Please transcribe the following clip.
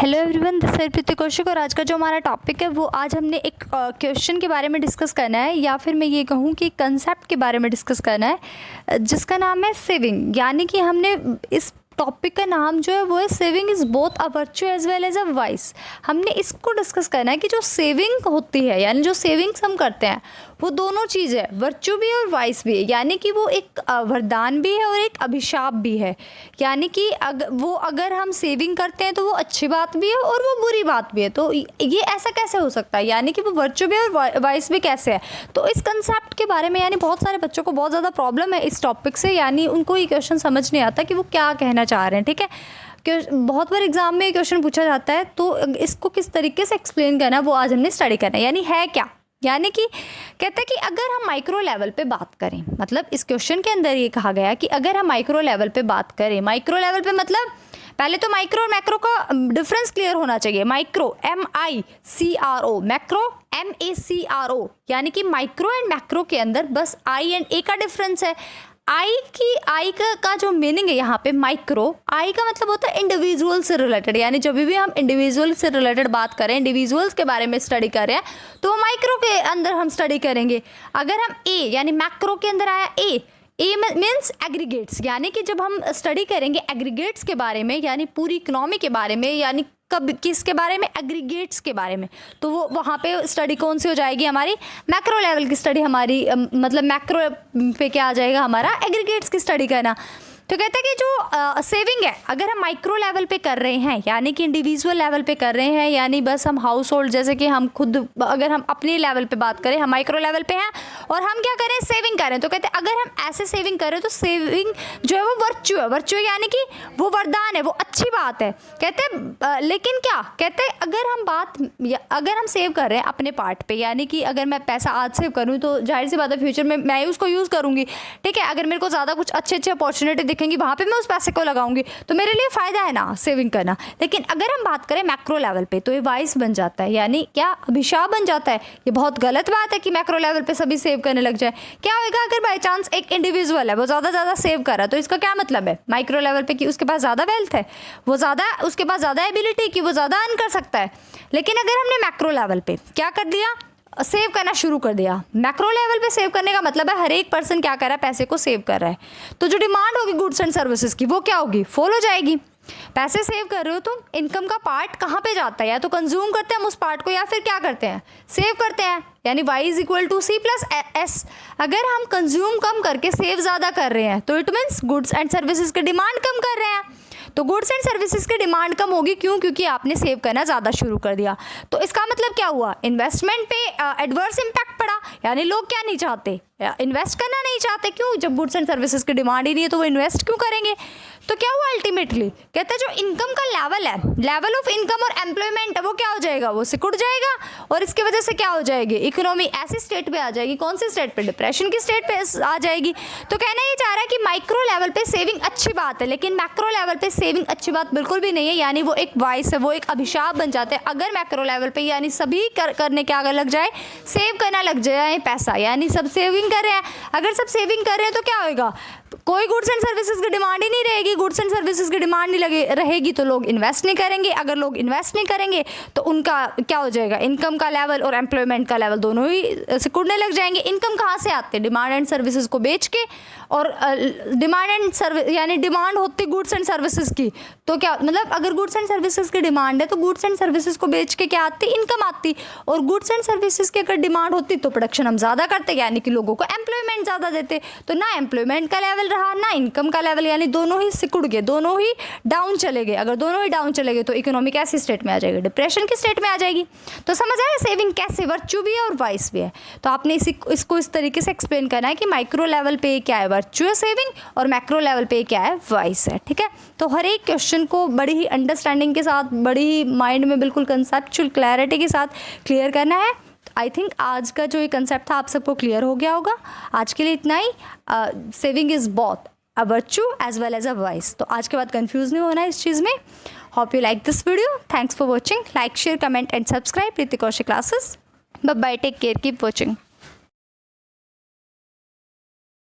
Hello everyone, this is प्रीति कौशिक और आज का जो हमारा टॉपिक है वो आज हमने एक क्वेश्चन के बारे में डिस्कस करना है, या फिर मैं ये कहूँ कि कंसेप्ट के बारे में डिस्कस करना है जिसका नाम है सेविंग। यानी कि हमने इस टॉपिक का नाम जो है वो है saving is both a virtue as well as a vice. हमने इसको डिस्कस करना है कि जो सेविंग होती है यानी जो सेविंग्स हम करते हैं वो दोनों चीज़ है, वर्च्यू भी है और वाइस भी है। यानी कि वो एक वरदान भी है और एक अभिशाप भी है। यानी कि अगर हम सेविंग करते हैं तो वो अच्छी बात भी है और वो बुरी बात भी है। तो ये ऐसा कैसे हो सकता है, यानी कि वो वर्च्यू भी है और वाइस भी कैसे है। तो इस कंसेप्ट के बारे में यानी बहुत सारे बच्चों को बहुत ज़्यादा प्रॉब्लम है इस टॉपिक से, यानी उनको ये क्वेश्चन समझ नहीं आता कि वो क्या कहना चाह रहे हैं। ठीक है, बहुत बार एग्जाम में क्वेश्चन पूछा जाता है, तो इसको किस तरीके से एक्सप्लेन करना है वो आज हमने स्टडी करना है। यानी है क्या, यानी कि कहते हैं कि अगर हम माइक्रो लेवल पे बात करें, मतलब इस क्वेश्चन के अंदर ये कहा गया कि अगर हम माइक्रो लेवल पे बात करें, माइक्रो लेवल पे मतलब पहले तो माइक्रो और मैक्रो का डिफरेंस क्लियर होना चाहिए। माइक्रो MICRO, मैक्रो MACRO, यानी कि माइक्रो एंड मैक्रो के अंदर बस I एंड A का डिफरेंस है। आई का जो मीनिंग है यहाँ पे माइक्रो, आई का मतलब होता है इंडिविजुअल से रिलेटेड। यानी जब भी हम इंडिविजुअल से रिलेटेड बात करें, इंडिविजुअल्स के बारे में स्टडी कर रहे हैं तो वो माइक्रो के अंदर हम स्टडी करेंगे। अगर हम ए यानी मैक्रो के अंदर आया ए मीन्स एग्रीगेट्स, यानी कि जब हम स्टडी करेंगे एग्रीगेट्स के बारे में यानी पूरी इकोनॉमी के बारे में, यानी कब किसके बारे में, एग्रीगेट्स के बारे में, तो वो वहाँ पे स्टडी कौन सी हो जाएगी हमारी, मैक्रो लेवल की स्टडी हमारी, मतलब मैक्रो पे क्या आ जाएगा हमारा, एग्रीगेट्स की स्टडी करना। तो कहते हैं कि जो सेविंग है अगर हम माइक्रो लेवल पे कर रहे हैं यानी कि इंडिविजुअल लेवल पे कर रहे हैं, यानी बस हम हाउस होल्ड जैसे कि हम खुद, अगर हम अपने लेवल पे बात करें, हम माइक्रो लेवल पे हैं और हम क्या करें, सेविंग करें, तो कहते हैं अगर हम ऐसे सेविंग करें तो सेविंग जो है वो वर्च्यू है। वर्च्यू यानी कि वो वरदान है, वो अच्छी बात है। कहते हैं लेकिन क्या कहते हैं, अगर हम सेव कर रहे हैं अपने पार्ट पे, यानी कि अगर मैं पैसा आज सेव करूँ तो जाहिर सी बात है फ्यूचर में मैं उसको यूज़ करूँगी। ठीक है, अगर मेरे को ज़्यादा कुछ अच्छे अपॉर्चुनिटी दिखेंगी वहाँ पे मैं उस पैसे को लगाऊंगी, तो मेरे लिए फ़ायदा है ना सेविंग करना। लेकिन अगर हम बात करें मैक्रो लेवल पे तो ये वाइस बन जाता है, यानी क्या, अभिशाप बन जाता है। ये बहुत गलत बात है कि मैक्रो लेवल पे सभी सेव करने लग जाए। क्या होगा अगर बाई चांस एक इंडिविजुअल है वो ज़्यादा सेव कर रहा है, तो इसका क्या मतलब है माइक्रो लेवल पे कि उसके पास ज़्यादा वेल्थ है, उसके पास ज़्यादा एबिलिटी कि वो ज़्यादा अर्न कर सकता है। लेकिन अगर हमने मैक्रो लेवल पे क्या कर दिया, सेव करना शुरू कर दिया। मैक्रो लेवल पे सेव करने का मतलब है हर एक पर्सन क्या कर रहा है, पैसे को सेव कर रहा है, तो जो डिमांड होगी गुड्स एंड सर्विसेज की वो क्या होगी, फॉल हो जाएगी। पैसे सेव कर रहे हो तो इनकम का पार्ट कहाँ पे जाता है, या तो कंज्यूम करते हैं हम उस पार्ट को, या फिर क्या करते हैं, सेव करते हैं। यानी Y=C+S। अगर हम कंज्यूम कम करके सेव ज़्यादा कर रहे हैं तो it means goods and services की डिमांड कम कर रहे हैं, तो गुड्स एंड सर्विसेज की डिमांड कम होगी। क्यों? क्योंकि आपने सेव करना ज़्यादा शुरू कर दिया। तो इसका मतलब क्या हुआ, इन्वेस्टमेंट पे एडवर्स इम्पैक्ट पड़ा। यानी लोग क्या नहीं चाहते, इन्वेस्ट करना नहीं चाहते। क्यों? जब गुड्स एंड सर्विसेज की डिमांड ही नहीं है तो वो इन्वेस्ट क्यों करेंगे। तो क्या हुआ अल्टीमेटली, कहते हैं जो इनकम का लेवल है, लेवल ऑफ इनकम और एम्प्लॉयमेंट, वो क्या हो जाएगा, वो सिकुड़ जाएगा। और इसकी वजह से क्या हो जाएगी, इकोनॉमी ऐसी स्टेट पे आ जाएगी, कौन सी स्टेट पे, डिप्रेशन की स्टेट पे आ जाएगी। तो कहना ये चाह रहा है कि माइक्रो लेवल पे सेविंग अच्छी बात है, लेकिन मैक्रो लेवल पे सेविंग अच्छी बात बिल्कुल भी नहीं है। यानी वो एक वाइस है, वो एक अभिशाप बन जाते हैं अगर मैक्रो लेवल पे यानी सभी करने क्या लग जाए, सेव करना लग जाए पैसा। यानी सब सेविंग कर रहे हैं, अगर सब सेविंग कर रहे हैं तो क्या होगा, कोई गुड्स एंड सर्विसेज की डिमांड ही नहीं रहेगी। गुड्स एंड सर्विसेज की डिमांड नहीं रहेगी तो लोग इन्वेस्ट नहीं करेंगे। अगर लोग इन्वेस्ट नहीं करेंगे तो उनका क्या हो जाएगा, इनकम का लेवल और एम्प्लॉयमेंट का लेवल दोनों ही सिकुड़ने लग जाएंगे। इनकम कहाँ से आते हैं, डिमांड एंड सर्विसेज को बेच के, और डिमांड एंड सर्विस यानी डिमांड होती गुड्स एंड सर्विसेज की, तो क्या मतलब अगर गुड्स एंड सर्विसेज की डिमांड है तो गुड्स एंड सर्विसेज को बेच के क्या आती, इनकम आती। और गुड्स एंड सर्विसेज की अगर डिमांड होती तो प्रोडक्शन हम ज़्यादा करते, यानी कि लोगों को एम्प्लॉयमेंट ज़्यादा देते। तो ना एम्प्लॉयमेंट का लेवल रहा ना इनकम का लेवल, यानी दोनों ही सिकुड़ गए, दोनों ही डाउन चले गए। अगर दोनों ही डाउन चले गए तो इकोनॉमी कैसी स्टेट में आ जाएगी, डिप्रेशन की स्टेट में आ जाएगी। तो समझ आया सेविंग कैसे वर्च्यू भी है और वाइस भी है। तो आपने इसको इस तरीके से एक्सप्लेन करना है कि माइक्रो लेवल पे क्या है वर्च्यू है सेविंग, और मैक्रो लेवल पे क्या है वाइस है। ठीक है, तो हर एक क्वेश्चन को बड़ी ही अंडरस्टैंडिंग के साथ, बड़ी ही माइंड में बिल्कुल कंसेप्चुअल क्लैरिटी के साथ क्लियर करना है। आई थिंक आज का जो ये कंसेप्ट था आप सबको क्लियर हो गया होगा। आज के लिए इतना ही। Saving is both a virtue as well as a vice. तो आज के बाद कंफ्यूज नहीं होना इस चीज़ में। Hope you like this video. Thanks for watching. Like, share, comment and subscribe Preeti Kaushik classes. Bye bye, take care, keep watching.